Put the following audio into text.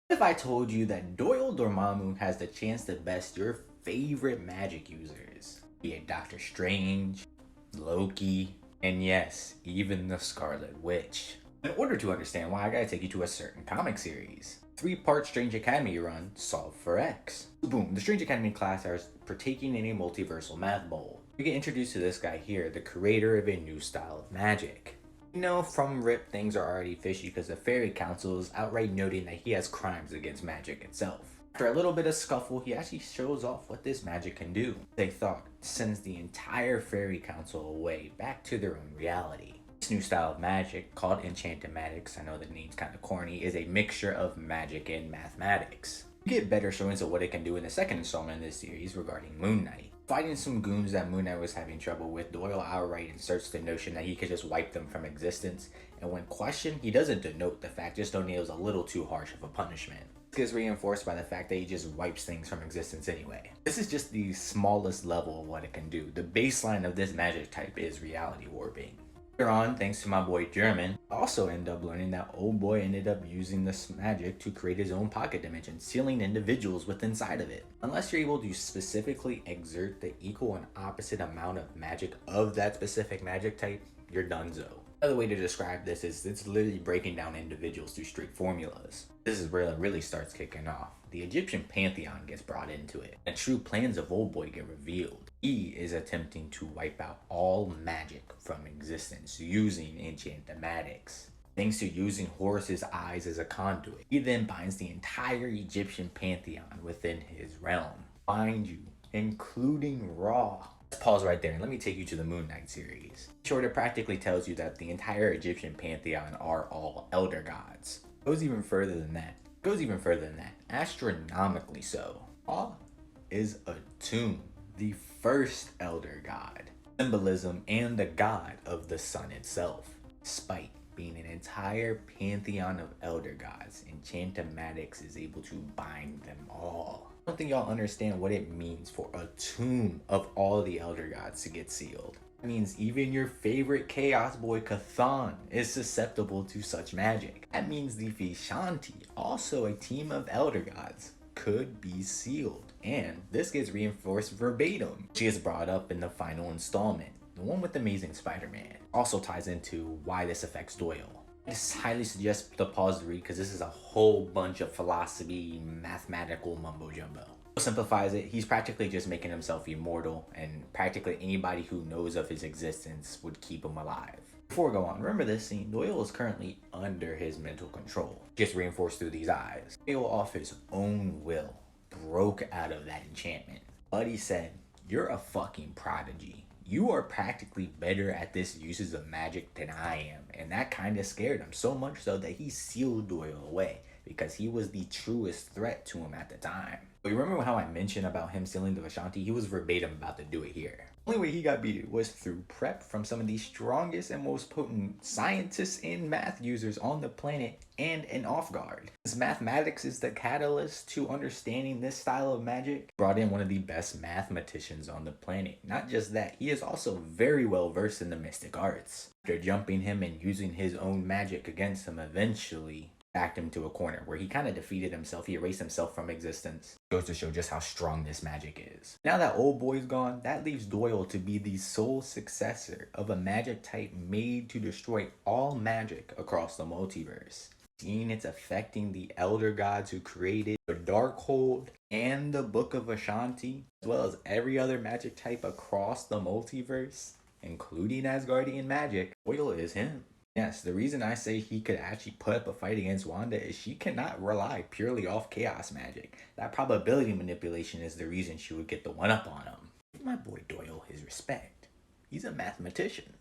If I told you that Doyle Dormammu has the chance to best your favorite magic users, be it Doctor Strange, Loki, and yes, even the Scarlet Witch. In order to understand why, I gotta take you to a certain comic series. Three-part Strange Academy run, Solve for X. Boom, the Strange Academy class are partaking in a multiversal math bowl. We get introduced to this guy here, the creator of a new style of magic. You know, from Rip, things are already fishy because the Fairy Council is outright noting that he has crimes against magic itself. After a little bit of scuffle, he actually shows off what this magic can do. They thought sends the entire Fairy Council away back to their own reality. This new style of magic, called Enchantamatics, I know the name's kind of corny, is a mixture of magic and mathematics. You get better showings of what it can do in the second installment in this series regarding Moon Knight. Fighting some goons that Moon Knight was having trouble with, Doyle outright inserts the notion that he could just wipe them from existence, and when questioned, he doesn't denote the fact, just noting it was a little too harsh of a punishment. This gets reinforced by the fact that he just wipes things from existence anyway. This is just the smallest level of what it can do. The baseline of this magic type is reality warping. Later on, thanks to my boy German, I also end up learning that old boy ended up using this magic to create his own pocket dimension, sealing individuals with inside of it. Unless you're able to specifically exert the equal and opposite amount of magic of that specific magic type, you're donezo. Another way to describe this is it's literally breaking down individuals through strict formulas. This is where it really starts kicking off. The Egyptian pantheon gets brought into it, and true plans of Old Boy get revealed. He is attempting to wipe out all magic from existence using Enchantamatics. Thanks to using Horus's eyes as a conduit, he then binds the entire Egyptian pantheon within his realm. Mind you, including Ra. Let's pause right there and let me take you to the Moon Knight series. Short, it practically tells you that the entire Egyptian pantheon are all elder gods. Goes even further than that. Astronomically so. Ra is a tomb, the first elder god, symbolism and the god of the sun itself. Despite being an entire pantheon of elder gods, Enchantamatics is able to bind them all. I don't think y'all understand what it means for a tomb of all the elder gods to get sealed. That means even your favorite chaos boy Cathan is susceptible to such magic. That means the Vishanti, also a team of elder gods, could be sealed. And this gets reinforced verbatim. She is brought up in the final installment, the one with Amazing Spider-Man. Also ties into why this affects Doyle. I just highly suggest the pause to read because this is a whole bunch of philosophy, mathematical mumbo jumbo. Simplifies it, he's practically just making himself immortal, and practically anybody who knows of his existence would keep him alive. Before we go on, remember this scene, Doyle is currently under his mental control, just reinforced through these eyes. Doyle, off his own will, broke out of that enchantment. Buddy said, "You're a fucking prodigy. You are practically better at this uses of magic than I am," and that kind of scared him, so much so that he sealed Doyle away, because he was the truest threat to him at the time. But remember how I mentioned about him sealing the Vishanti? He was verbatim about to do it here. The only way he got beat was through prep from some of the strongest and most potent scientists and math users on the planet, and an off guard. As mathematics is the catalyst to understanding this style of magic, brought in one of the best mathematicians on the planet. Not just that, he is also very well versed in the mystic arts. After jumping him and using his own magic against him, eventually backed him to a corner where he kind of defeated himself. He erased himself from existence. Goes to show just how strong this magic is. Now that old boy's gone, that leaves Doyle to be the sole successor of a magic type made to destroy all magic across the multiverse. Seeing it's affecting the elder gods who created the Darkhold and the Book of Ashanti, as well as every other magic type across the multiverse, including Asgardian magic, Doyle is him. Yes, the reason I say he could actually put up a fight against Wanda is she cannot rely purely off chaos magic. That probability manipulation is the reason she would get the one up on him. Give my boy Doyle his respect. He's a mathematician.